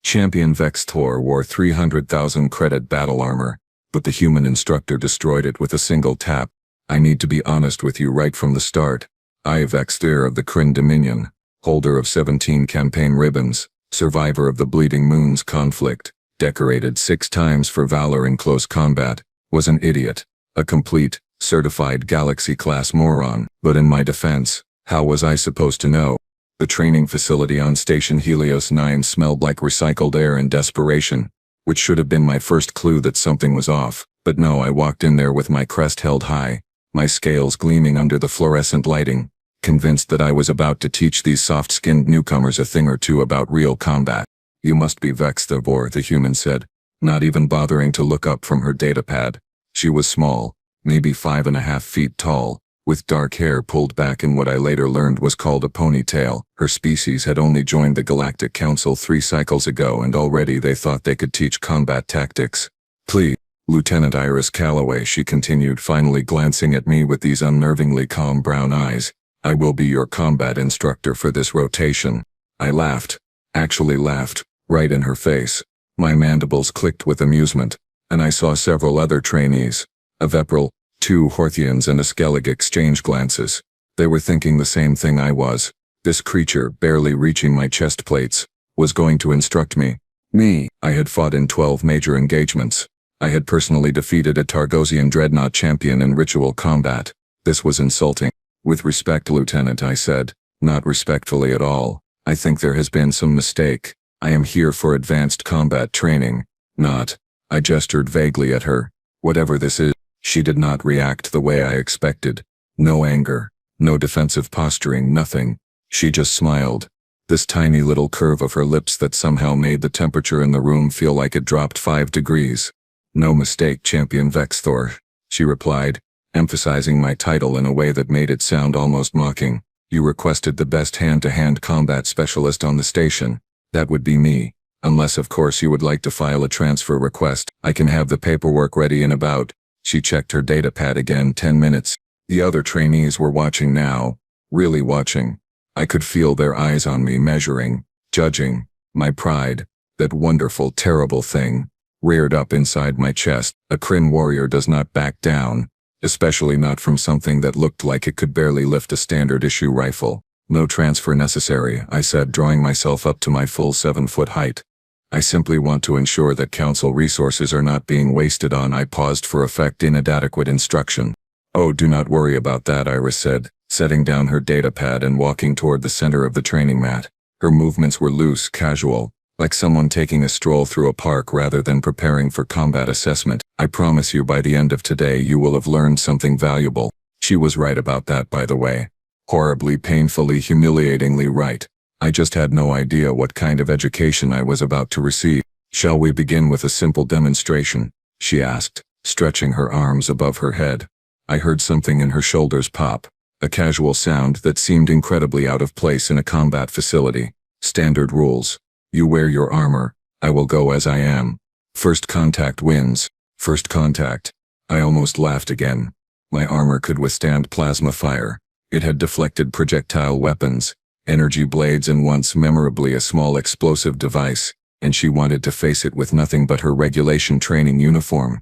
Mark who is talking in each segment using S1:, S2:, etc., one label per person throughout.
S1: Champion Vextor wore 300,000 credit battle armor, but the human instructor destroyed it with a single tap. I need to be honest with you right from the start. I, Vextor of the Kryn Dominion, holder of 17 campaign ribbons, survivor of the Bleeding Moons conflict, decorated 6 times for valor in close combat, was an idiot, a complete, certified galaxy-class moron. But in my defense, how was I supposed to know? The training facility on Station Helios 9 smelled like recycled air and desperation, which should have been my first clue that something was off. But no, I walked in there with my crest held high, my scales gleaming under the fluorescent lighting, convinced that I was about to teach these soft-skinned newcomers a thing or two about real combat. You must be Vextor, the human said, not even bothering to look up from her datapad. She was small, maybe 5.5 feet tall, with dark hair pulled back in what I later learned was called a ponytail. Her species had only joined the Galactic Council 3 cycles ago, and already they thought they could teach combat tactics. Please, Lieutenant Iris Calloway, she continued, finally glancing at me with these unnervingly calm brown eyes. I will be your combat instructor for this rotation. I laughed. Actually laughed, right in her face. My mandibles clicked with amusement, and I saw several other trainees. A Vepril, 2 Horthians and a Skellig exchange glances. They were thinking the same thing I was. This creature, barely reaching my chest plates, was going to instruct me. Me. I had fought in 12 major engagements. I had personally defeated a Targosian dreadnought champion in ritual combat. This was insulting. With respect, Lieutenant, I said, not respectfully at all. I think there has been some mistake. I am here for advanced combat training, not. I gestured vaguely at her. Whatever this is. She did not react the way I expected. No anger, no defensive posturing, nothing. She just smiled. This tiny little curve of her lips that somehow made the temperature in the room feel like it dropped 5 degrees. No mistake, Champion Vextor, she replied, emphasizing my title in a way that made it sound almost mocking. You requested the best hand-to-hand combat specialist on the station. That would be me. Unless of course you would like to file a transfer request. I can have the paperwork ready in about. She checked her datapad again. 10 minutes. The other trainees were watching now. Really watching. I could feel their eyes on me, measuring, judging. My pride, that wonderful, terrible thing, reared up inside my chest. A Kryn warrior does not back down, especially not from something that looked like it could barely lift a standard-issue rifle. No transfer necessary, I said, drawing myself up to my full 7-foot height. I simply want to ensure that council resources are not being wasted on. I paused for effect. Inadequate instruction. Oh, do not worry about that, Iris said, setting down her datapad and walking toward the center of the training mat. Her movements were loose, casual, like someone taking a stroll through a park rather than preparing for combat assessment. I promise you by the end of today you will have learned something valuable. She was right about that, by the way. Horribly, painfully, humiliatingly right. I just had no idea what kind of education I was about to receive. Shall we begin with a simple demonstration? She asked, stretching her arms above her head. I heard something in her shoulders pop, a casual sound that seemed incredibly out of place in a combat facility. Standard rules. You wear your armor. I will go as I am. First contact wins. First contact. I almost laughed again. My armor could withstand plasma fire. It had deflected projectile weapons, energy blades, and once memorably a small explosive device, and she wanted to face it with nothing but her regulation training uniform.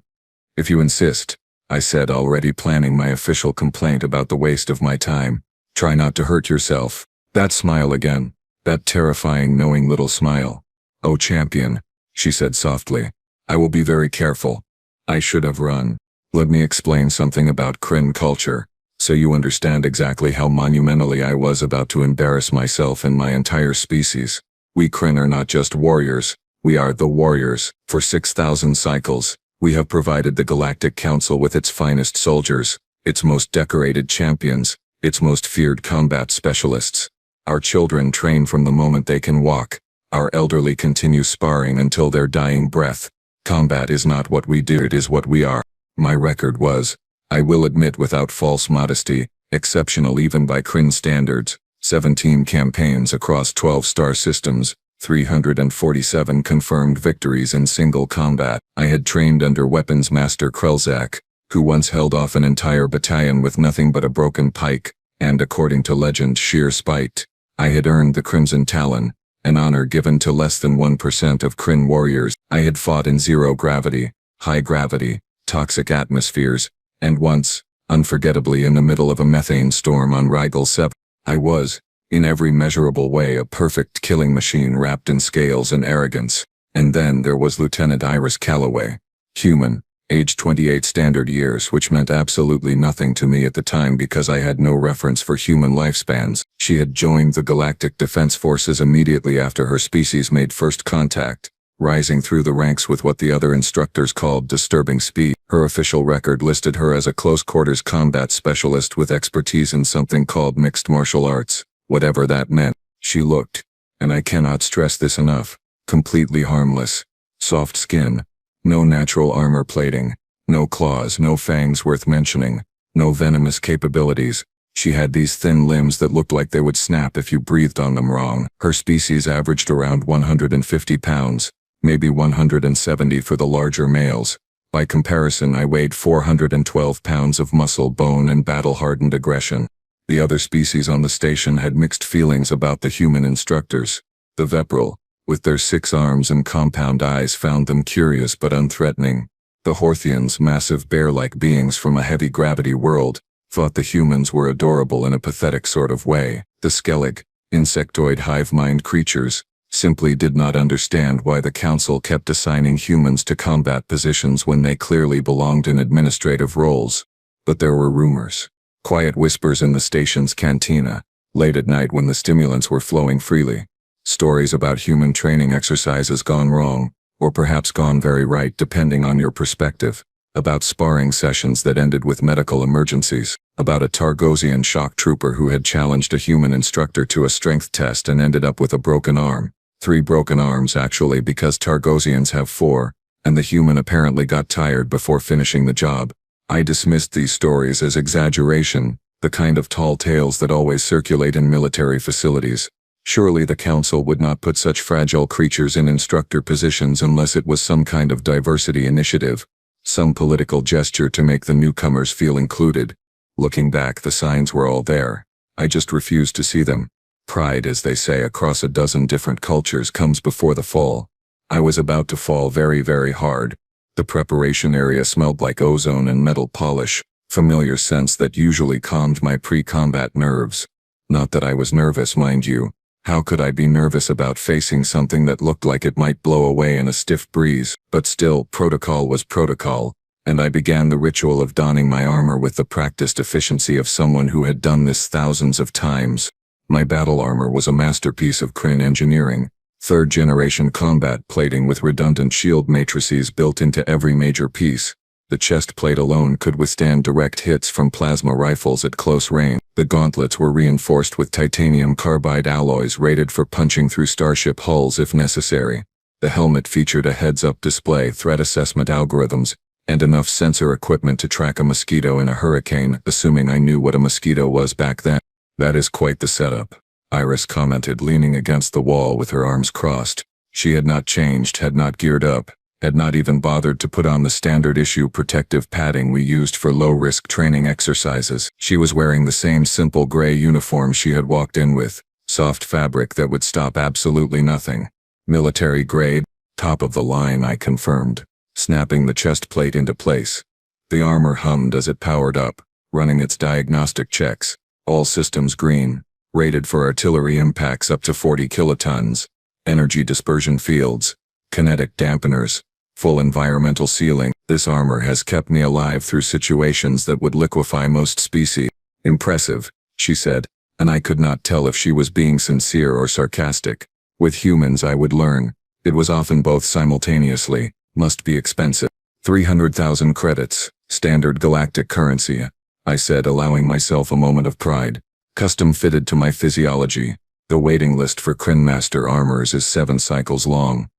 S1: If you insist, I said, already planning my official complaint about the waste of my time. Try not to hurt yourself. That smile again. That terrifying, knowing little smile. Oh, champion, she said softly. I will be very careful. I should have run. Let me explain something about Kryn culture, so you understand exactly how monumentally I was about to embarrass myself and my entire species. We Kryn are not just warriors, we are the warriors. For 6,000 cycles, we have provided the Galactic Council with its finest soldiers, its most decorated champions, its most feared combat specialists. Our children train from the moment they can walk. Our elderly continue sparring until their dying breath. Combat is not what we do, it is what we are. My record was, I will admit without false modesty, exceptional even by Kryn standards. 17 campaigns across 12 star systems, 347 confirmed victories in single combat. I had trained under Weapons Master Krelzak, who once held off an entire battalion with nothing but a broken pike, and according to legend sheer spite. I had earned the Crimson Talon, an honor given to less than 1% of Kryn warriors. I had fought in zero gravity, high gravity, toxic atmospheres, and once, unforgettably in the middle of a methane storm on Rigel 7. I was, in every measurable way, a perfect killing machine wrapped in scales and arrogance. And then there was Lieutenant Iris Calloway, human, age 28 standard years, which meant absolutely nothing to me at the time because I had no reference for human lifespans. She had joined the Galactic Defense Forces immediately after her species made first contact, rising through the ranks with what the other instructors called disturbing speed. Her official record listed her as a close-quarters combat specialist with expertise in something called mixed martial arts, whatever that meant. She looked, and I cannot stress this enough, completely harmless. Soft skin, no natural armor plating, no claws, no fangs worth mentioning, no venomous capabilities. She had these thin limbs that looked like they would snap if you breathed on them wrong. Her species averaged around 150 pounds, maybe 170 for the larger males. By comparison, I weighed 412 pounds of muscle, bone, and battle-hardened aggression. The other species on the station had mixed feelings about the human instructors. The Vepril, with their 6 arms and compound eyes, found them curious but unthreatening. The Horthians, massive bear-like beings from a heavy-gravity world, thought the humans were adorable in a pathetic sort of way. The Skellig, insectoid hive-mind creatures, simply did not understand why the Council kept assigning humans to combat positions when they clearly belonged in administrative roles. But there were rumors. Quiet whispers in the station's cantina, late at night when the stimulants were flowing freely. Stories about human training exercises gone wrong, or perhaps gone very right depending on your perspective. About sparring sessions that ended with medical emergencies. About a Targosian shock trooper who had challenged a human instructor to a strength test and ended up with a broken arm. 3 broken arms actually, because Targosians have 4, and the human apparently got tired before finishing the job. I dismissed these stories as exaggeration, the kind of tall tales that always circulate in military facilities. Surely the Council would not put such fragile creatures in instructor positions unless it was some kind of diversity initiative, some political gesture to make the newcomers feel included. Looking back, the signs were all there. I just refused to see them. Pride, as they say across a dozen different cultures, comes before the fall. I was about to fall very, very hard. The preparation area smelled like ozone and metal polish, familiar scents that usually calmed my pre-combat nerves. Not that I was nervous, mind you. How could I be nervous about facing something that looked like it might blow away in a stiff breeze? But still, protocol was protocol, and I began the ritual of donning my armor with the practiced efficiency of someone who had done this thousands of times. My battle armor was a masterpiece of Kryn engineering, 3rd-generation combat plating with redundant shield matrices built into every major piece. The chest plate alone could withstand direct hits from plasma rifles at close range. The gauntlets were reinforced with titanium carbide alloys rated for punching through starship hulls if necessary. The helmet featured a heads-up display, threat assessment algorithms, and enough sensor equipment to track a mosquito in a hurricane, assuming I knew what a mosquito was back then. "That is quite the setup," Iris commented, leaning against the wall with her arms crossed. She had not changed, had not geared up, had not even bothered to put on the standard-issue protective padding we used for low-risk training exercises. She was wearing the same simple gray uniform she had walked in with, soft fabric that would stop absolutely nothing. "Military grade, top of the line," I confirmed, snapping the chest plate into place. The armor hummed as it powered up, running its diagnostic checks. All systems green, rated for artillery impacts up to 40 kilotons, energy dispersion fields, kinetic dampeners, full environmental sealing. "This armor has kept me alive through situations that would liquefy most species." "Impressive," she said, and I could not tell if she was being sincere or sarcastic. With humans I would learn. It was often both simultaneously. "Must be expensive." 300,000 credits, standard galactic currency, I said, allowing myself a moment of pride. "Custom fitted to my physiology. The waiting list for Kryn Master armors is 7 cycles long."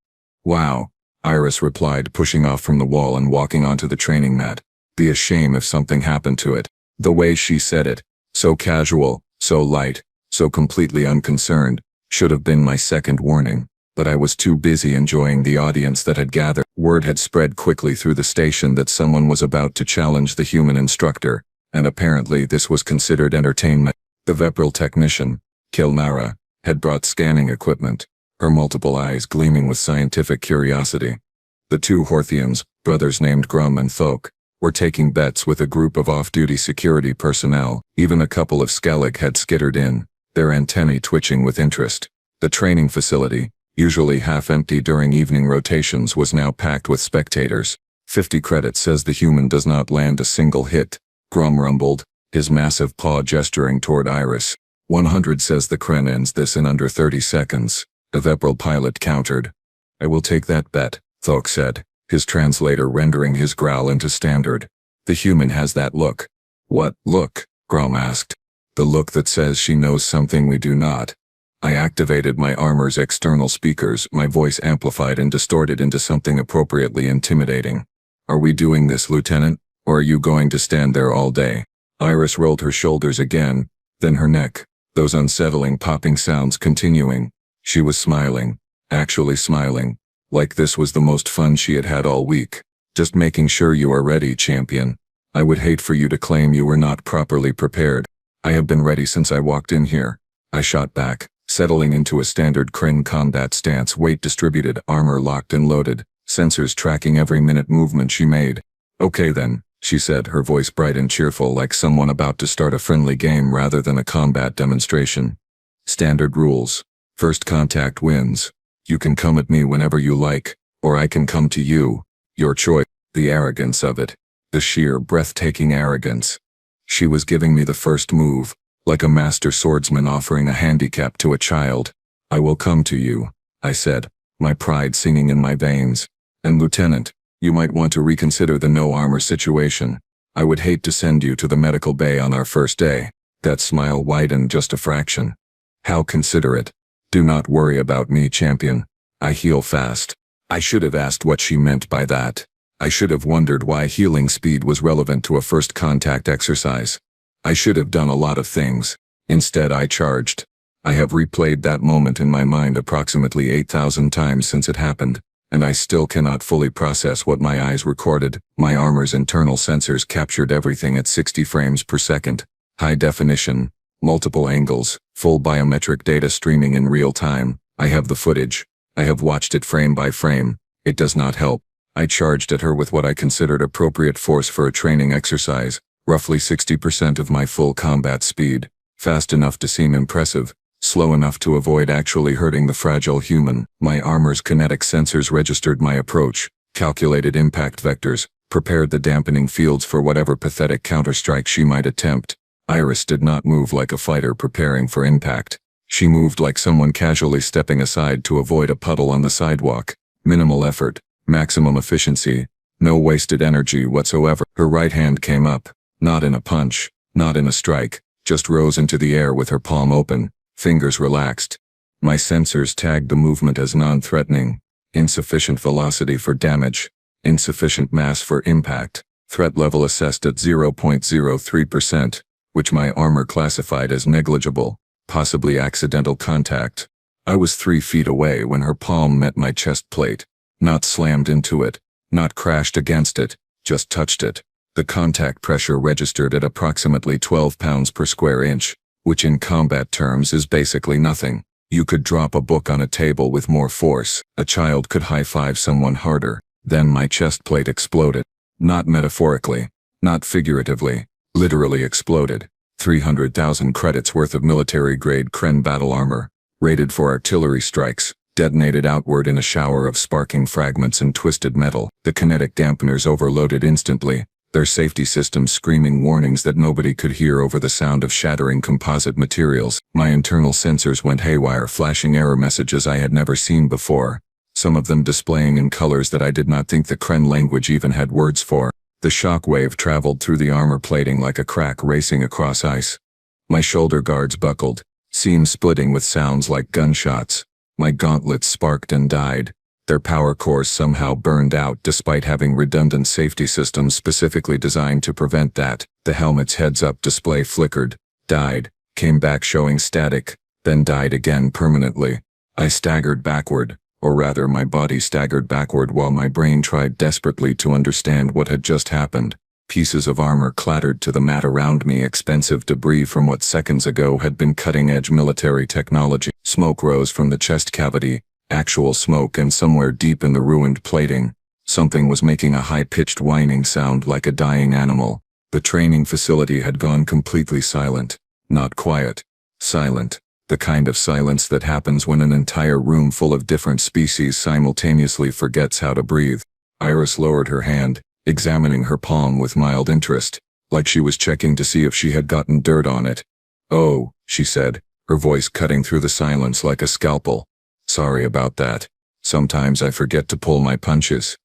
S1: "Wow," Iris replied, pushing off from the wall and walking onto the training mat. "Be a shame if something happened to it." The way she said it, so casual, so light, so completely unconcerned, should have been my second warning. But I was too busy enjoying the audience that had gathered. Word had spread quickly through the station that someone was about to challenge the human instructor, and apparently this was considered entertainment. The Vepril technician, Kilnara, had brought scanning equipment. her multiple eyes gleaming with scientific curiosity. The two Horthians, brothers named Grum and Thok, were taking bets with a group of off-duty security personnel. Even a couple of Skellig had skittered in, their antennae twitching with interest. The training facility, usually half empty during evening rotations, was now packed with spectators. 50 credits says the human does not land a single hit, Grum rumbled, his massive paw gesturing toward Iris. 100 says the Kren ends this in under 30 seconds, the Vepral pilot countered. I will take that bet, Thok said, his translator rendering his growl into standard. The human has that look. What look? Grum asked. The look that says she knows something we do not. I activated my armor's external speakers, my voice amplified and distorted into something appropriately intimidating. Are we doing this, Lieutenant, or are you going to stand there all day? Iris rolled her shoulders again, then her neck, those unsettling popping sounds continuing. She was smiling, actually smiling, like this was the most fun she had had all week. Just making sure you are ready, champion. I would hate for you to claim you were not properly prepared. I have been ready since I walked in here. I shot back, settling into a standard Kren combat stance, weight distributed, armor locked and loaded, sensors tracking every minute movement she made. Okay then, she said, her voice bright and cheerful like someone about to start a friendly game rather than a combat demonstration. Standard rules. First contact wins. You can come at me whenever you like, or I can come to you. Your choice. The arrogance of it. The sheer, breathtaking arrogance. She was giving me the first move, like a master swordsman offering a handicap to a child. I will come to you, I said, my pride singing in my veins. And Lieutenant, you might want to reconsider the no armor situation. I would hate to send you to the medical bay on our first day. That smile widened just a fraction. How considerate. Do not worry about me, champion. I heal fast. I should have asked what she meant by that. I should have wondered why healing speed was relevant to a first contact exercise. I should have done a lot of things. Instead, I charged. I have replayed that moment in my mind approximately 8,000 times since it happened, and I still cannot fully process what my eyes recorded. My armor's internal sensors captured everything at 60 frames per second. High definition, multiple angles, full biometric data streaming in real time. I have the footage. I have watched it frame by frame. It does not help. I charged at her with what I considered appropriate force for a training exercise, roughly 60% of my full combat speed, fast enough to seem impressive, slow enough to avoid actually hurting the fragile human. My armor's kinetic sensors registered my approach, calculated impact vectors, prepared the dampening fields for whatever pathetic counterstrike she might attempt. Iris did not move like a fighter preparing for impact. She moved like someone casually stepping aside to avoid a puddle on the sidewalk. Minimal effort, maximum efficiency, no wasted energy whatsoever. Her right hand came up, not in a punch, not in a strike, just rose into the air with her palm open, fingers relaxed. My sensors tagged the movement as non-threatening, insufficient velocity for damage, insufficient mass for impact, threat level assessed at 0.03%, which my armor classified as negligible, possibly accidental contact. I was 3 feet away when her palm met my chest plate, not slammed into it, not crashed against it, just touched it. The contact pressure registered at approximately 12 pounds per square inch, which in combat terms is basically nothing. You could drop a book on a table with more force. A child could high-five someone harder. Then my chest plate exploded. Not metaphorically, not figuratively, literally exploded. 300,000 credits worth of military-grade Kren battle armor, rated for artillery strikes, detonated outward in a shower of sparking fragments and twisted metal. The kinetic dampeners overloaded instantly, their safety systems screaming warnings that nobody could hear over the sound of shattering composite materials. My internal sensors went haywire, flashing error messages I had never seen before, some of them displaying in colors that I did not think the Kren language even had words for. The shock wave traveled through the armor plating like a crack racing across ice. My shoulder guards buckled, seams splitting with sounds like gunshots. My gauntlets sparked and died. Their power cores somehow burned out despite having redundant safety systems specifically designed to prevent that. The helmet's heads-up display flickered, died, came back showing static, then died again permanently. I staggered backward, or rather my body staggered backward while my brain tried desperately to understand what had just happened. Pieces of armor clattered to the mat around me, expensive debris from what seconds ago had been cutting-edge military technology. Smoke rose from the chest cavity, Actual smoke, and somewhere deep in the ruined plating, something was making a high-pitched whining sound like a dying animal. The training facility had gone completely silent. Not quiet. Silent. The kind of silence that happens when an entire room full of different species simultaneously forgets how to breathe. Iris lowered her hand, examining her palm with mild interest, like she was checking to see if she had gotten dirt on it. "Oh," she said, her voice cutting through the silence like a scalpel. "Sorry about that. Sometimes I forget to pull my punches.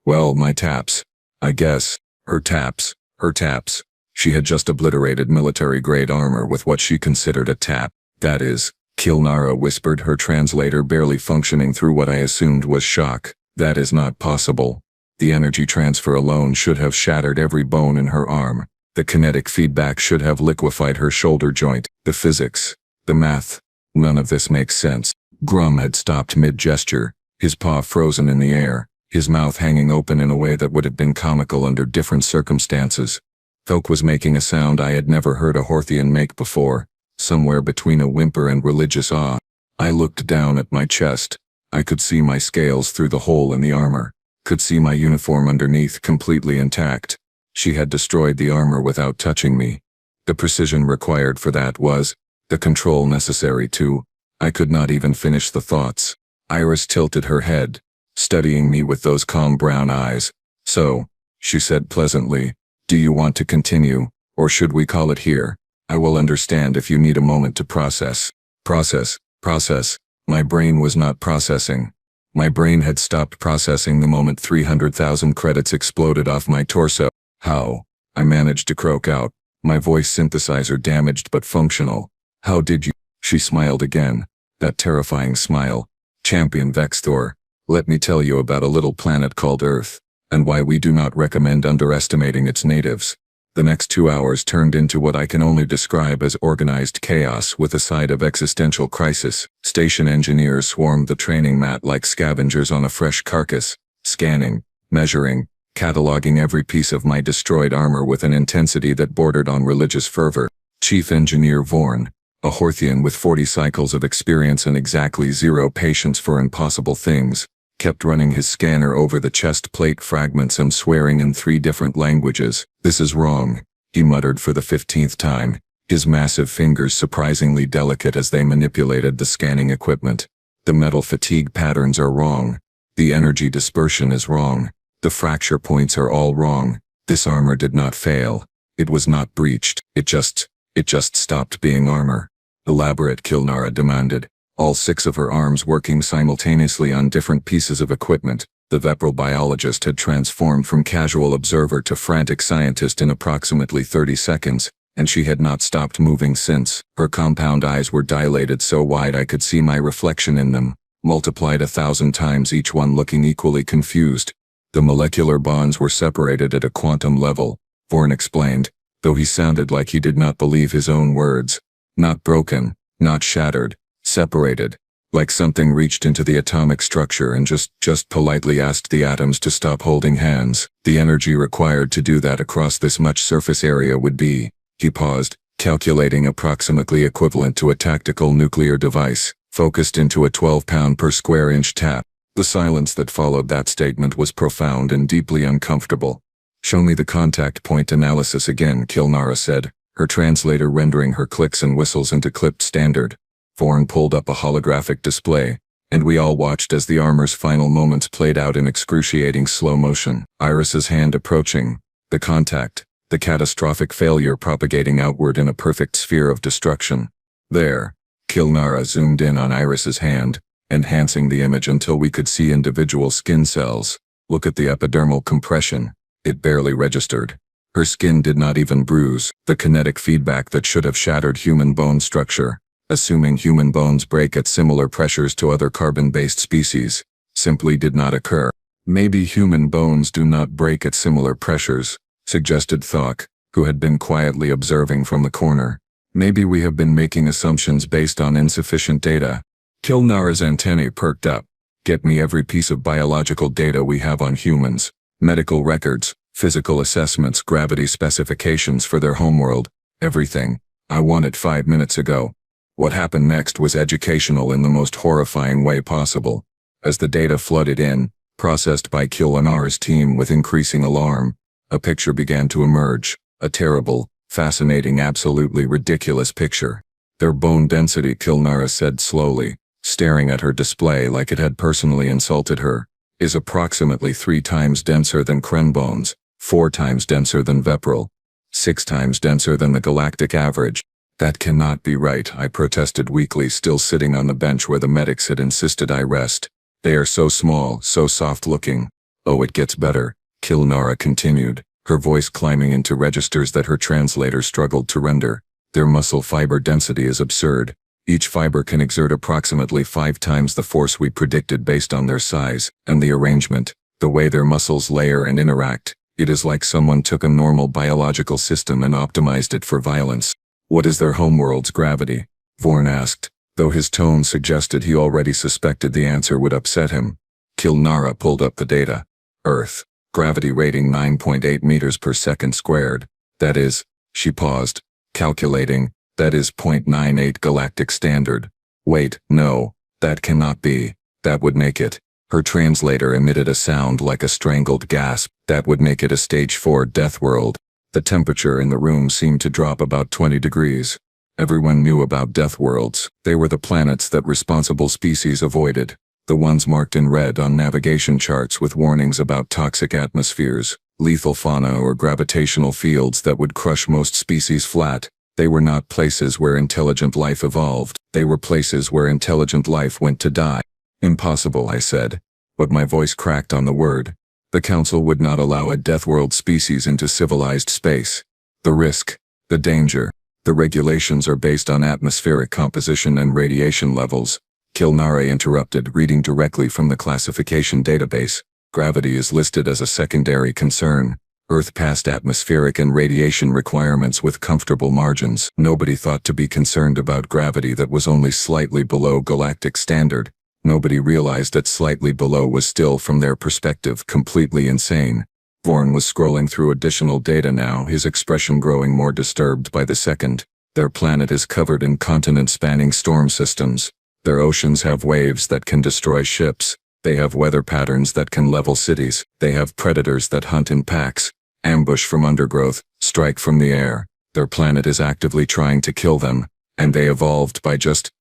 S1: Well, my taps. I guess. Her taps. Her taps." She had just obliterated military-grade armor with what she considered a tap. "That is," Kilnara whispered, her translator barely functioning through what I assumed was shock. "That is not possible. The energy transfer alone should have shattered every bone in her arm. The kinetic feedback should have liquefied her shoulder joint. The physics. The math. None of this makes sense." Grum had stopped mid-gesture, his paw frozen in the air, his mouth hanging open in a way that would have been comical under different circumstances. Felk was making a sound I had never heard a Horthian make before, somewhere between a whimper and religious awe. I looked down at my chest. I could see my scales through the hole in the armor, could see my uniform underneath completely intact. She had destroyed the armor without touching me. The precision required for that was the control necessary to. I could not even finish the thoughts. Iris tilted her head, studying me with those calm brown eyes. "So," she said pleasantly, "do you want to continue, or should we call it here? I will understand if you need a moment to process." Process. My brain was not processing. My brain had stopped processing the moment 300,000 credits exploded off my torso. "How?" I managed to croak out, my voice synthesizer damaged but functional. "How did you?" She smiled again, that terrifying smile. "Champion Vexthor, let me tell you about a little planet called Earth, and why we do not recommend underestimating its natives." The next 2 hours turned into what I can only describe as organized chaos with a side of existential crisis. Station engineers swarmed the training mat like scavengers on a fresh carcass, scanning, measuring, cataloging every piece of my destroyed armor with an intensity that bordered on religious fervor. Chief Engineer Vorn, a Horthian with 40 cycles of experience and exactly 0 patience for impossible things, kept running his scanner over the chest plate fragments and swearing in 3 different languages. "This is wrong," he muttered for the 15th time, his massive fingers surprisingly delicate as they manipulated the scanning equipment. "The metal fatigue patterns are wrong. The energy dispersion is wrong. The fracture points are all wrong. This armor did not fail. It was not breached. It just stopped being armor." "Elaborate," Kilnara demanded, all 6 of her arms working simultaneously on different pieces of equipment. The Vepral biologist had transformed from casual observer to frantic scientist in approximately 30 seconds, and she had not stopped moving since. Her compound eyes were dilated so wide I could see my reflection in them, multiplied 1,000 times, each one looking equally confused. "The molecular bonds were separated at a quantum level," Vorn explained, though he sounded like he did not believe his own words. "Not broken, not shattered. Separated, like something reached into the atomic structure and just politely asked the atoms to stop holding hands. The energy required to do that across this much surface area would be," he paused, calculating, "approximately equivalent to a tactical nuclear device, focused into a 12-pound per square inch tap." The silence that followed that statement was profound and deeply uncomfortable. "Show me the contact point analysis again," Kilnara said, her translator rendering her clicks and whistles into clipped standard. Vorn pulled up a holographic display, and we all watched as the armor's final moments played out in excruciating slow motion. Iris's hand approaching, the contact, the catastrophic failure propagating outward in a perfect sphere of destruction. "There." Kilnara zoomed in on Iris's hand, enhancing the image until we could see individual skin cells. "Look at the epidermal compression. It barely registered. Her skin did not even bruise. The kinetic feedback that should have shattered human bone structure, assuming human bones break at similar pressures to other carbon-based species, simply did not occur." "Maybe human bones do not break at similar pressures," suggested Thok, who had been quietly observing from the corner. "Maybe we have been making assumptions based on insufficient data." Kilnara's antennae perked up. "Get me every piece of biological data we have on humans. Medical records, physical assessments, gravity specifications for their homeworld. Everything. I want it 5 minutes ago." What happened next was educational in the most horrifying way possible. As the data flooded in, processed by Kilnara's team with increasing alarm, a picture began to emerge, a terrible, fascinating, absolutely ridiculous picture. Their bone density, Kilnara said slowly, staring at her display like it had personally insulted her, is approximately 3 times denser than Kren bones, 4 times denser than Vepral, 6 times denser than the galactic average. That cannot be right, I protested weakly, still sitting on the bench where the medics had insisted I rest. They are so small, so soft-looking. Oh, it gets better, Kilnara continued, her voice climbing into registers that her translator struggled to render. Their muscle fiber density is absurd. Each fiber can exert approximately 5 times the force we predicted based on their size, and the arrangement, the way their muscles layer and interact. It is like someone took a normal biological system and optimized it for violence. What is their homeworld's gravity? Vorn asked, though his tone suggested he already suspected the answer would upset him. Kilnara pulled up the data. Earth. Gravity rating 9.8 meters per second squared. That is, she paused, calculating, that is 0.98 galactic standard. Wait, no, that cannot be. That would make it. Her translator emitted a sound like a strangled gasp. That would make it a stage 4 Deathworld. The temperature in the room seemed to drop about 20 degrees. Everyone knew about Deathworlds. They were the planets that responsible species avoided. The ones marked in red on navigation charts with warnings about toxic atmospheres, lethal fauna, or gravitational fields that would crush most species flat. They were not places where intelligent life evolved. They were places where intelligent life went to die. Impossible, I said, but my voice cracked on the word. The Council would not allow a Deathworld species into civilized space. The risk, the danger, the regulations are based on atmospheric composition and radiation levels. Kilnara interrupted, reading directly from the classification database. Gravity is listed as a secondary concern. Earth passed atmospheric and radiation requirements with comfortable margins. Nobody thought to be concerned about gravity that was only slightly below galactic standard. Nobody realized that slightly below was still, from their perspective, completely insane. Vorn was scrolling through additional data now, his expression growing more disturbed by the second. Their planet is covered in continent-spanning storm systems. Their oceans have waves that can destroy ships. They have weather patterns that can level cities. They have predators that hunt in packs, ambush from undergrowth, strike from the air. Their planet is actively trying to kill them, and they evolved by just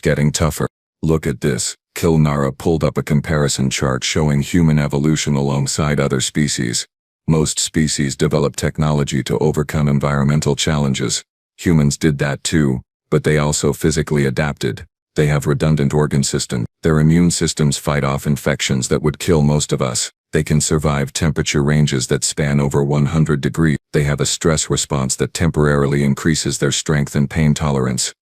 S1: getting tougher. Look at this. Kilnara pulled up a comparison chart showing human evolution alongside other species. Most species develop technology to overcome environmental challenges. Humans did that too, but they also physically adapted. They have redundant organ systems. Their immune systems fight off infections that would kill most of us. They can survive temperature ranges that span over 100 degrees. They have a stress response that temporarily increases their strength and pain tolerance.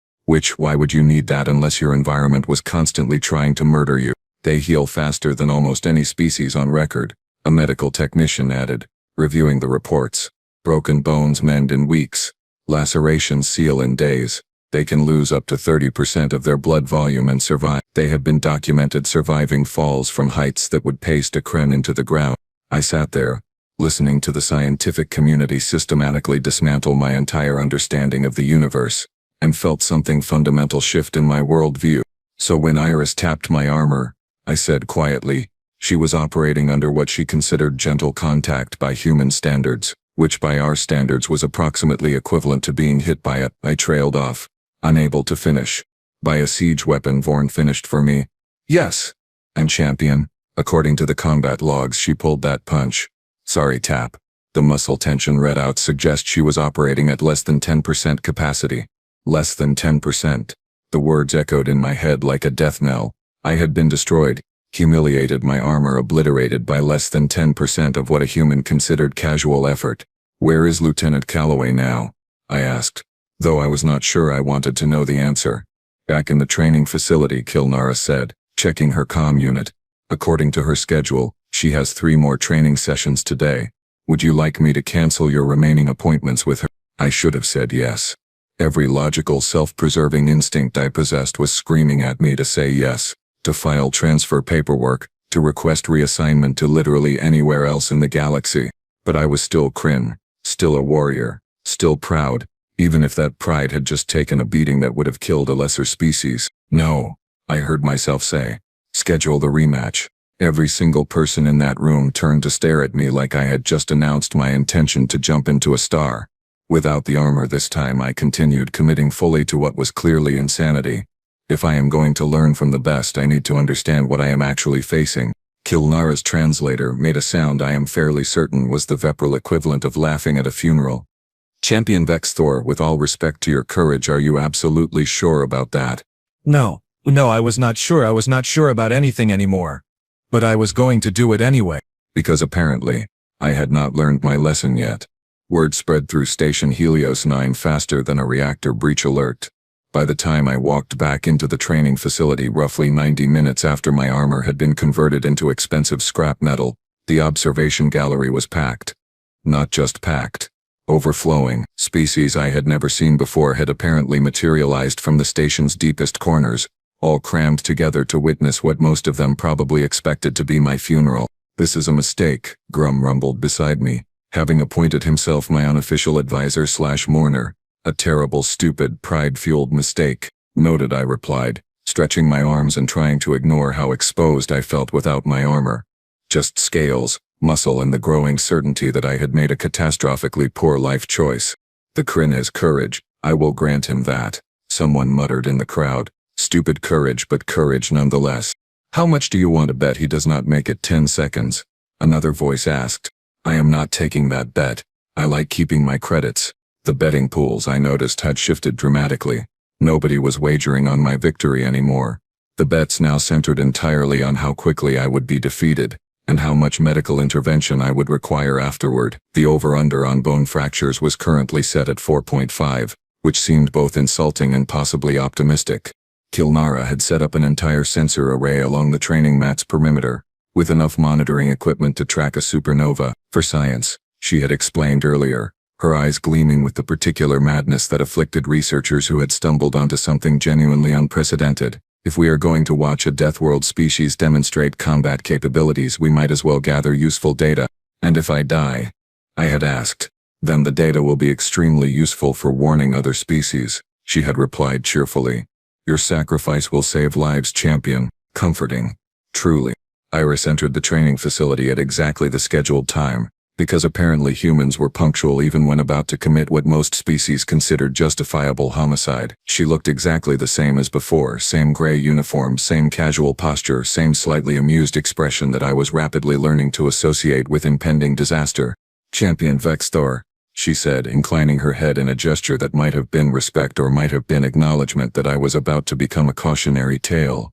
S1: Why would you need that unless your environment was constantly trying to murder you? They heal faster than almost any species on record, a medical technician added, reviewing the reports. Broken bones mend in weeks. Lacerations seal in days. They can lose up to 30% of their blood volume and survive. They have been documented surviving falls from heights that would paste a Kren into the ground. I sat there, listening to the scientific community systematically dismantle my entire understanding of the universe, and felt something fundamental shift in my worldview. So when Iris tapped my armor, I said quietly, she was operating under what she considered gentle contact by human standards, which by our standards was approximately equivalent to being hit by it. I trailed off, unable to finish. By a siege weapon, Vorn finished for me. Yes. I'm champion. According to the combat logs, she pulled that punch. Sorry, Tap. The muscle tension readouts suggest she was operating at less than 10% capacity. Less than 10%. The words echoed in my head like a death knell. I had been destroyed, humiliated, my armor obliterated by less than 10% of what a human considered casual effort. Where is Lieutenant Calloway now? I asked, though I was not sure I wanted to know the answer. Back in the training facility, Kilnara said, checking her comm unit. According to her schedule, she has 3 more training sessions today. Would you like me to cancel your remaining appointments with her? I should have said yes. Every logical self-preserving instinct I possessed was screaming at me to say yes, to file transfer paperwork, to request reassignment to literally anywhere else in the galaxy. But I was still Kryn, still a warrior, still proud, even if that pride had just taken a beating that would have killed a lesser species. No, I heard myself say. Schedule the rematch. Every single person in that room turned to stare at me like I had just announced my intention to jump into a star. Without the armor this time, I continued, committing fully to what was clearly insanity. If I am going to learn from the best, I need to understand what I am actually facing. Kilnara's translator made a sound I am fairly certain was the Vepril equivalent of laughing at a funeral. Champion Vexthor, with all respect to your courage, are you absolutely sure about that?
S2: No, I was not sure. I was not sure about anything anymore. But I was going to do it anyway.
S1: Because apparently, I had not learned my lesson yet. Word spread through Station Helios 9 faster than a reactor breach alert. By the time I walked back into the training facility roughly 90 minutes after my armor had been converted into expensive scrap metal, the observation gallery was packed. Not just packed. Overflowing. Species I had never seen before had apparently materialized from the station's deepest corners, all crammed together to witness what most of them probably expected to be my funeral. This is a mistake, Grum rumbled beside me, having appointed himself my unofficial advisor/mourner. A terrible, stupid, pride-fueled mistake. Noted, I replied, stretching my arms and trying to ignore how exposed I felt without my armor. Just scales, muscle, and the growing certainty that I had made a catastrophically poor life choice. The Kryn has courage, I will grant him that, someone muttered in the crowd. Stupid courage, but courage nonetheless. How much do you want to bet he does not make it 10 seconds? Another voice asked. I am not taking that bet. I like keeping my credits. The betting pools, I noticed, had shifted dramatically. Nobody was wagering on my victory anymore. The bets now centered entirely on how quickly I would be defeated, and how much medical intervention I would require afterward. The over-under on bone fractures was currently set at 4.5, which seemed both insulting and possibly optimistic. Kilnara had set up an entire sensor array along the training mat's perimeter, with enough monitoring equipment to track a supernova, for science, she had explained earlier, her eyes gleaming with the particular madness that afflicted researchers who had stumbled onto something genuinely unprecedented. If we are going to watch a Deathworld species demonstrate combat capabilities, we might as well gather useful data. And if I die, I had asked, then the data will be extremely useful for warning other species, she had replied cheerfully. Your sacrifice will save lives, champion. Comforting. Truly. Iris entered the training facility at exactly the scheduled time, because apparently humans were punctual even when about to commit what most species considered justifiable homicide. She looked exactly the same as before, same gray uniform, same casual posture, same slightly amused expression that I was rapidly learning to associate with impending disaster. Champion Vexthor, she said, inclining her head in a gesture that might have been respect or might have been acknowledgement that I was about to become a cautionary tale.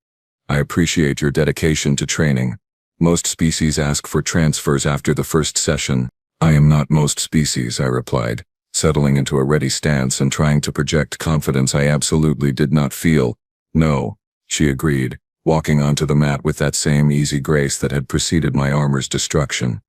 S1: I appreciate your dedication to training. Most species ask for transfers after the first session. I am not most species, I replied, settling into a ready stance and trying to project confidence I absolutely did not feel. No, she agreed, walking onto the mat with that same easy grace that had preceded my armor's destruction.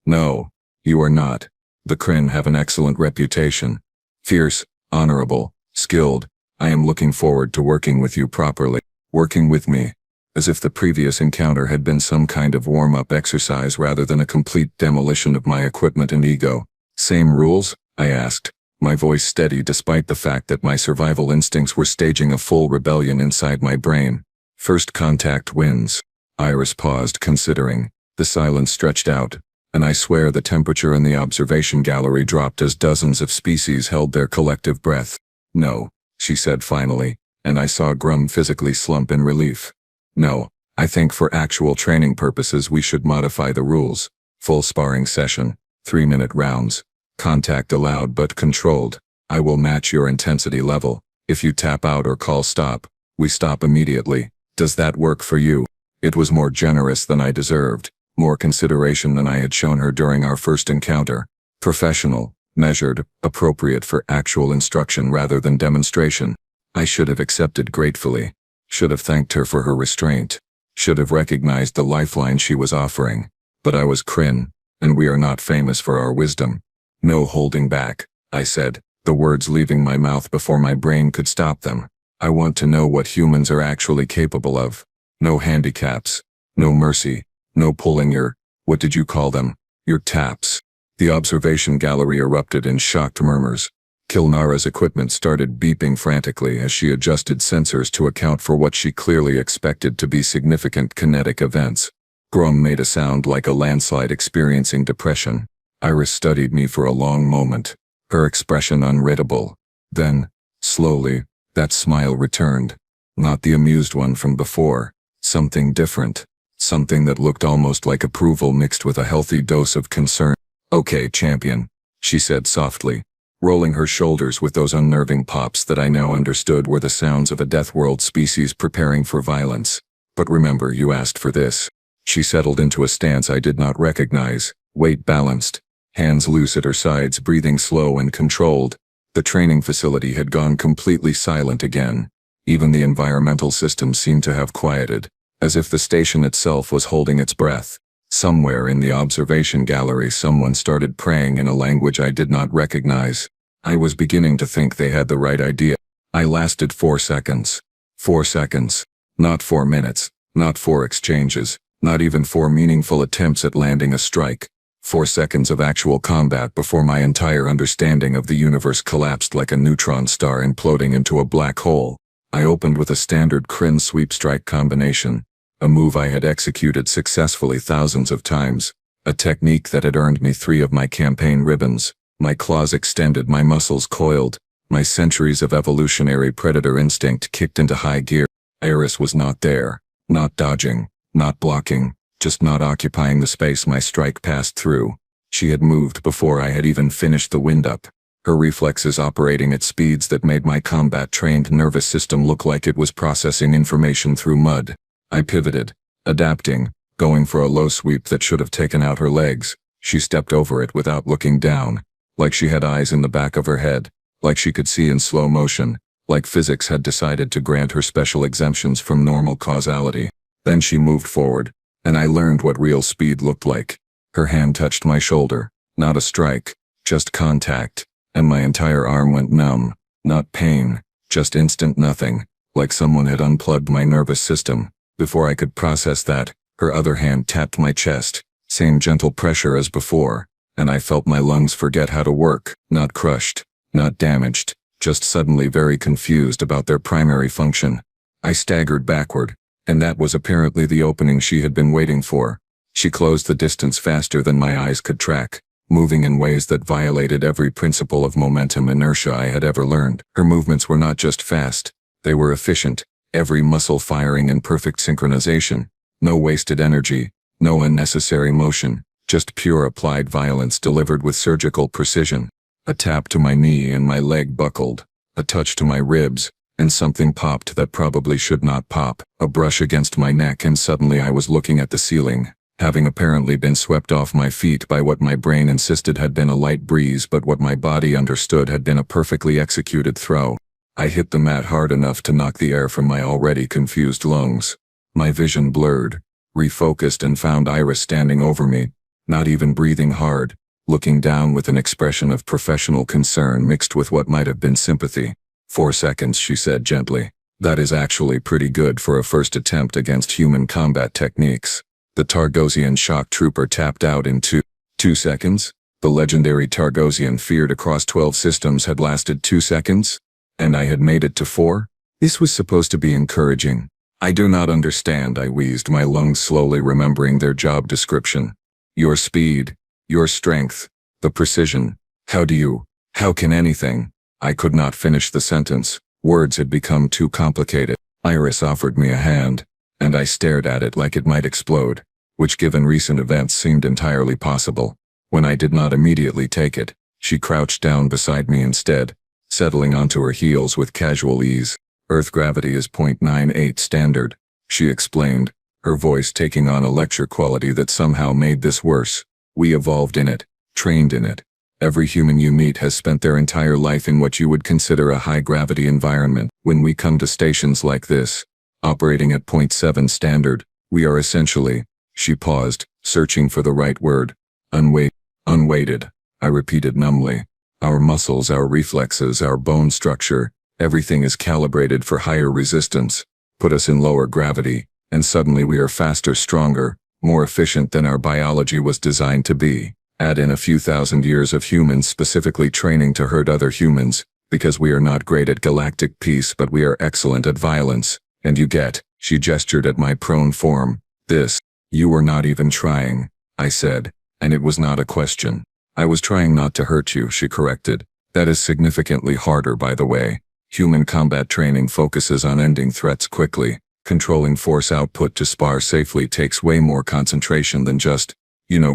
S1: No, you are not. The Kryn have an excellent reputation. Fierce, honorable, skilled. I am looking forward to working with you properly. Working with me. As if the previous encounter had been some kind of warm-up exercise rather than a complete demolition of my equipment and ego. Same rules? I asked, my voice steady despite the fact that my survival instincts were staging a full rebellion inside my brain. First contact wins. Iris paused, considering. The silence stretched out, and I swear the temperature in the observation gallery dropped as dozens of species held their collective breath. No, she said finally, and I saw Grum physically slump in relief. No, I think for actual training purposes we should modify the rules. Full sparring session, 3-minute rounds. Contact allowed but controlled. I will match your intensity level. If you tap out or call stop, we stop immediately. Does that work for you? It was more generous than I deserved. More consideration than I had shown her during our first encounter. Professional, measured, appropriate for actual instruction rather than demonstration. I should have accepted gratefully. Should have thanked her for her restraint. Should have recognized the lifeline she was offering. But I was Kryn, and we are not famous for our wisdom. No holding back, I said, the words leaving my mouth before my brain could stop them. I want to know what humans are actually capable of. No handicaps. No mercy. No pulling your, what did you call them? Your taps. The observation gallery erupted in shocked murmurs. Kilnara's equipment started beeping frantically as she adjusted sensors to account for what she clearly expected to be significant kinetic events. Grom made a sound like a landslide experiencing depression. Iris studied me for a long moment, her expression unreadable. Then, slowly, that smile returned. Not the amused one from before. Something different. Something that looked almost like approval mixed with a healthy dose of concern. "Okay, champion," she said softly, rolling her shoulders with those unnerving pops that I now understood were the sounds of a Deathworld species preparing for violence. "But remember, you asked for this." She settled into a stance I did not recognize, weight balanced, hands loose at her sides, breathing slow and controlled. The training facility had gone completely silent again. Even the environmental system seemed to have quieted, as if the station itself was holding its breath. Somewhere in the observation gallery someone started praying in a language I did not recognize. I was beginning to think they had the right idea. I lasted 4 seconds. 4 seconds. Not 4 minutes. Not 4 exchanges. Not even 4 meaningful attempts at landing a strike. 4 seconds of actual combat before my entire understanding of the universe collapsed like a neutron star imploding into a black hole. I opened with a standard Kryn sweep strike combination, a move I had executed successfully thousands of times, a technique that had earned me 3 of my campaign ribbons. My claws extended, my muscles coiled, my centuries of evolutionary predator instinct kicked into high gear. Iris was not there, not dodging, not blocking, just not occupying the space my strike passed through. She had moved before I had even finished the wind-up, her reflexes operating at speeds that made my combat-trained nervous system look like it was processing information through mud. I pivoted, adapting, going for a low sweep that should have taken out her legs. She stepped over it without looking down, like she had eyes in the back of her head, like she could see in slow motion, like physics had decided to grant her special exemptions from normal causality. Then she moved forward, and I learned what real speed looked like. Her hand touched my shoulder, not a strike, just contact, and my entire arm went numb. Not pain, just instant nothing, like someone had unplugged my nervous system. Before I could process that, her other hand tapped my chest, same gentle pressure as before, and I felt my lungs forget how to work, not crushed, not damaged, just suddenly very confused about their primary function. I staggered backward, and that was apparently the opening she had been waiting for. She closed the distance faster than my eyes could track, moving in ways that violated every principle of momentum inertia I had ever learned. Her movements were not just fast, they were efficient, every muscle firing in perfect synchronization. No wasted energy, no unnecessary motion, just pure applied violence delivered with surgical precision. A tap to my knee and my leg buckled, a touch to my ribs, and something popped that probably should not pop. A brush against my neck and suddenly I was looking at the ceiling, having apparently been swept off my feet by what my brain insisted had been a light breeze but what my body understood had been a perfectly executed throw. I hit the mat hard enough to knock the air from my already confused lungs. My vision blurred, refocused, and found Iris standing over me, not even breathing hard, looking down with an expression of professional concern mixed with what might have been sympathy. 4 seconds, she said gently. That is actually pretty good for a first attempt against human combat techniques. The Targosian shock trooper tapped out in 2 seconds? The legendary Targosian feared across 12 systems had lasted 2 seconds? And I had made it to 4? This was supposed to be encouraging. I do not understand, I wheezed, my lungs slowly remembering their job description. Your speed, your strength, the precision. How can anything? I could not finish the sentence. Words had become too complicated. Iris offered me a hand, and I stared at it like it might explode, which given recent events seemed entirely possible. When I did not immediately take it, she crouched down beside me instead, settling onto her heels with casual ease. Earth gravity is 0.98 standard, she explained, her voice taking on a lecture quality that somehow made this worse. We evolved in it, trained in it. Every human you meet has spent their entire life in what you would consider a high-gravity environment. When we come to stations like this, operating at 0.7 standard, we are essentially, she paused, searching for the right word, unweighted, I repeated numbly. Our muscles, our reflexes, our bone structure, everything is calibrated for higher resistance. Put us in lower gravity, and suddenly we are faster, stronger, more efficient than our biology was designed to be. Add in a few thousand years of humans specifically training to hurt other humans, because we are not great at galactic peace but we are excellent at violence, and you get, she gestured at my prone form, this. You were not even trying, I said, and it was not a question. I was trying not to hurt you, she corrected. That is significantly harder, by the way. Human combat training focuses on ending threats quickly. Controlling force output to spar safely takes way more concentration than just,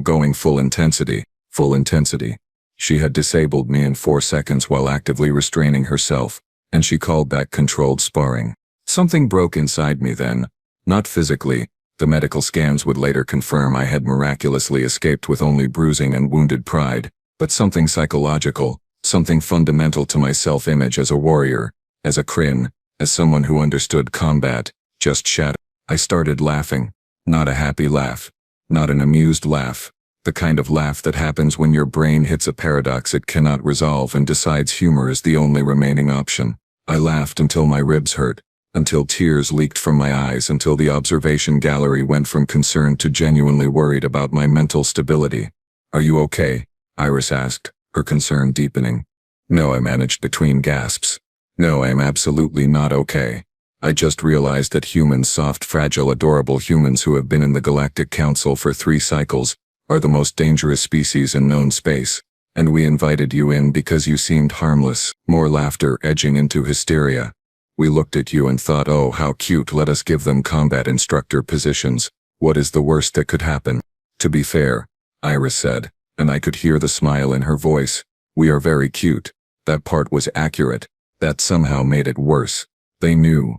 S1: going full intensity. Full intensity. She had disabled me in 4 seconds while actively restraining herself, and she called that controlled sparring. Something broke inside me then. Not physically. The medical scans would later confirm I had miraculously escaped with only bruising and wounded pride, but something psychological, something fundamental to my self-image as a warrior, as a Kryn, as someone who understood combat, just shattered. I started laughing. Not a happy laugh. Not an amused laugh. The kind of laugh that happens when your brain hits a paradox it cannot resolve and decides humor is the only remaining option. I laughed until my ribs hurt, until tears leaked from my eyes, until the observation gallery went from concerned to genuinely worried about my mental stability. Are you okay? Iris asked, her concern deepening. No, I managed between gasps. No, I am absolutely not okay. I just realized that humans, soft, fragile, adorable humans who have been in the Galactic Council for 3 cycles, are the most dangerous species in known space, and we invited you in because you seemed harmless. More laughter edging into hysteria. We looked at you and thought, oh, how cute, let us give them combat instructor positions. What is the worst that could happen? To be fair, Iris said, and I could hear the smile in her voice. We are very cute. That part was accurate. That somehow made it worse. They knew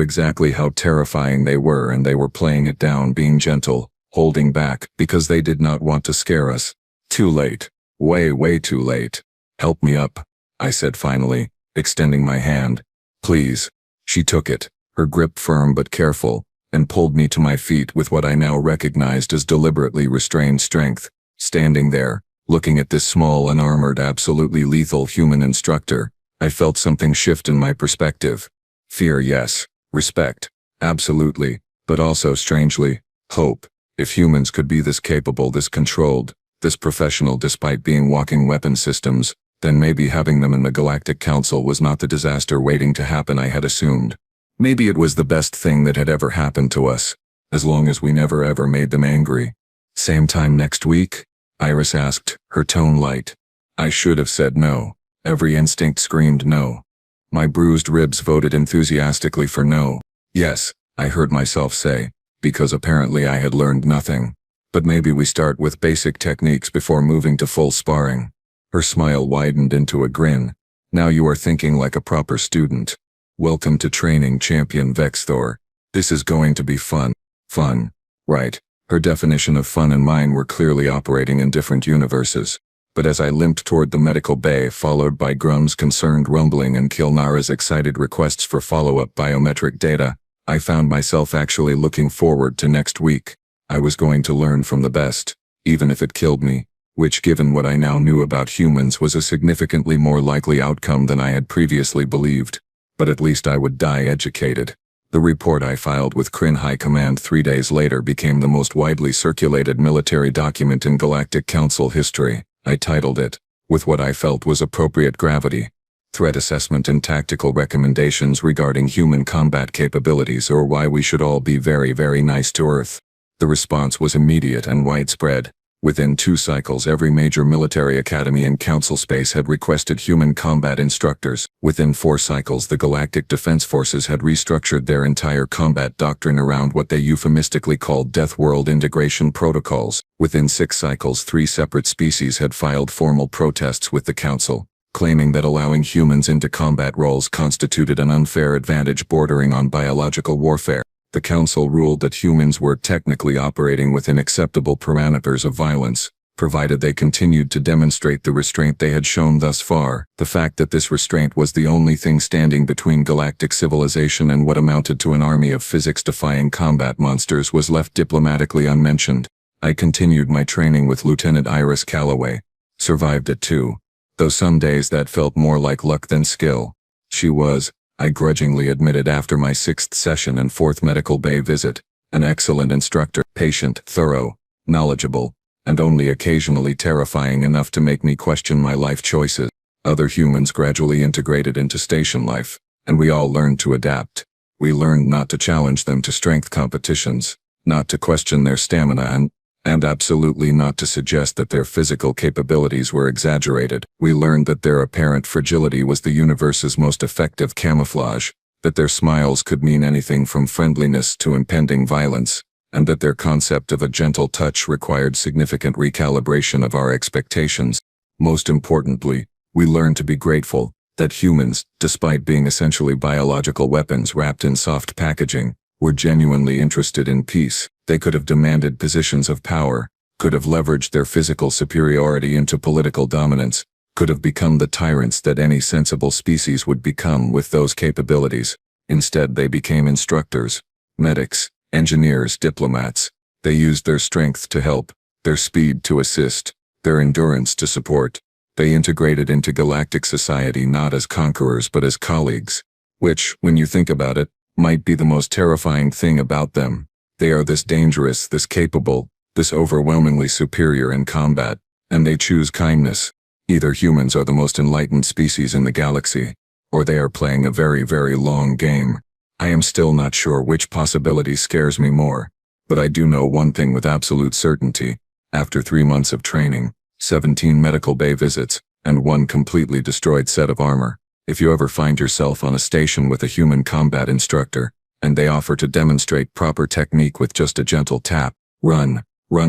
S1: exactly how terrifying they were, and they were playing it down, being gentle, holding back, because they did not want to scare us. Too late. Way too late. Help me up, I said finally, extending my hand. Please. She took it, her grip firm but careful, and pulled me to my feet with what I now recognized as deliberately restrained strength. Standing there, looking at this small, unarmored, absolutely lethal human instructor, I felt something shift in my perspective. Fear, yes. Respect. Absolutely. But also, strangely, hope. If humans could be this capable, this controlled, this professional despite being walking weapon systems, then maybe having them in the Galactic Council was not the disaster waiting to happen I had assumed. Maybe it was the best thing that had ever happened to us, as long as we never ever made them angry. Same time next week? Iris asked, her tone light. I should have said no. Every instinct screamed no. My bruised ribs voted enthusiastically for no. Yes, I heard myself say, because apparently I had learned nothing. But maybe we start with basic techniques before moving to full sparring. Her smile widened into a grin. Now you are thinking like a proper student. Welcome to training, Champion Vexthor. This is going to be fun. Fun. Right. Her definition of fun and mine were clearly operating in different universes. But as I limped toward the medical bay, followed by Grum's concerned rumbling and Kilnara's excited requests for follow-up biometric data, I found myself actually looking forward to next week. I was going to learn from the best, even if it killed me, which, given what I now knew about humans, was a significantly more likely outcome than I had previously believed. But at least I would die educated. The report I filed with Kryn High Command 3 days later became the most widely circulated military document in Galactic Council history. I titled it, with what I felt was appropriate gravity, Threat Assessment and Tactical Recommendations Regarding Human Combat Capabilities, or Why We Should All Be Very, Very Nice to Earth. The response was immediate and widespread. Within 2 cycles, every major military academy in Council space had requested human combat instructors. Within 4 cycles, the Galactic Defense Forces had restructured their entire combat doctrine around what they euphemistically called Deathworld integration protocols. Within 6 cycles, 3 separate species had filed formal protests with the Council, claiming that allowing humans into combat roles constituted an unfair advantage bordering on biological warfare. The Council ruled that humans were technically operating within acceptable parameters of violence, provided they continued to demonstrate the restraint they had shown thus far. The fact that this restraint was the only thing standing between galactic civilization and what amounted to an army of physics-defying combat monsters was left diplomatically unmentioned. I continued my training with Lieutenant Iris Calloway. Survived it too, though some days that felt more like luck than skill. She was, I grudgingly admitted after my 6th session and 4th medical bay visit, an excellent instructor, patient, thorough, knowledgeable, and only occasionally terrifying enough to make me question my life choices. Other humans gradually integrated into station life, and we all learned to adapt. We learned not to challenge them to strength competitions, not to question their stamina, and absolutely not to suggest that their physical capabilities were exaggerated. We learned that their apparent fragility was the universe's most effective camouflage, that their smiles could mean anything from friendliness to impending violence, and that their concept of a gentle touch required significant recalibration of our expectations. Most importantly, we learned to be grateful that humans, despite being essentially biological weapons wrapped in soft packaging, were genuinely interested in peace. They could have demanded positions of power, could have leveraged their physical superiority into political dominance, could have become the tyrants that any sensible species would become with those capabilities. Instead, they became instructors, medics, engineers, diplomats. They used their strength to help, their speed to assist, their endurance to support. They integrated into galactic society not as conquerors but as colleagues, which, when you think about it, might be the most terrifying thing about them. They are this dangerous, this capable, this overwhelmingly superior in combat, and they choose kindness. Either humans are the most enlightened species in the galaxy, or they are playing a very, very long game. I am still not sure which possibility scares me more, but I do know one thing with absolute certainty. After 3 months of training, 17 medical bay visits, and 1 completely destroyed set of armor, if you ever find yourself on a station with a human combat instructor, and they offer to demonstrate proper technique with just a gentle tap, run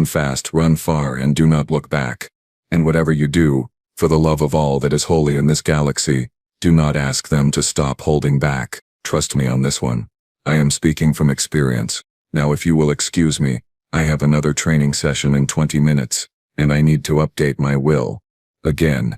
S1: fast, run far, and do not look back. And whatever you do, for the love of all that is holy in this galaxy, do not ask them to stop holding back. Trust me on this one. I am speaking from experience. Now if you will excuse me, I have another training session in 20 minutes, and I need to update my will. Again,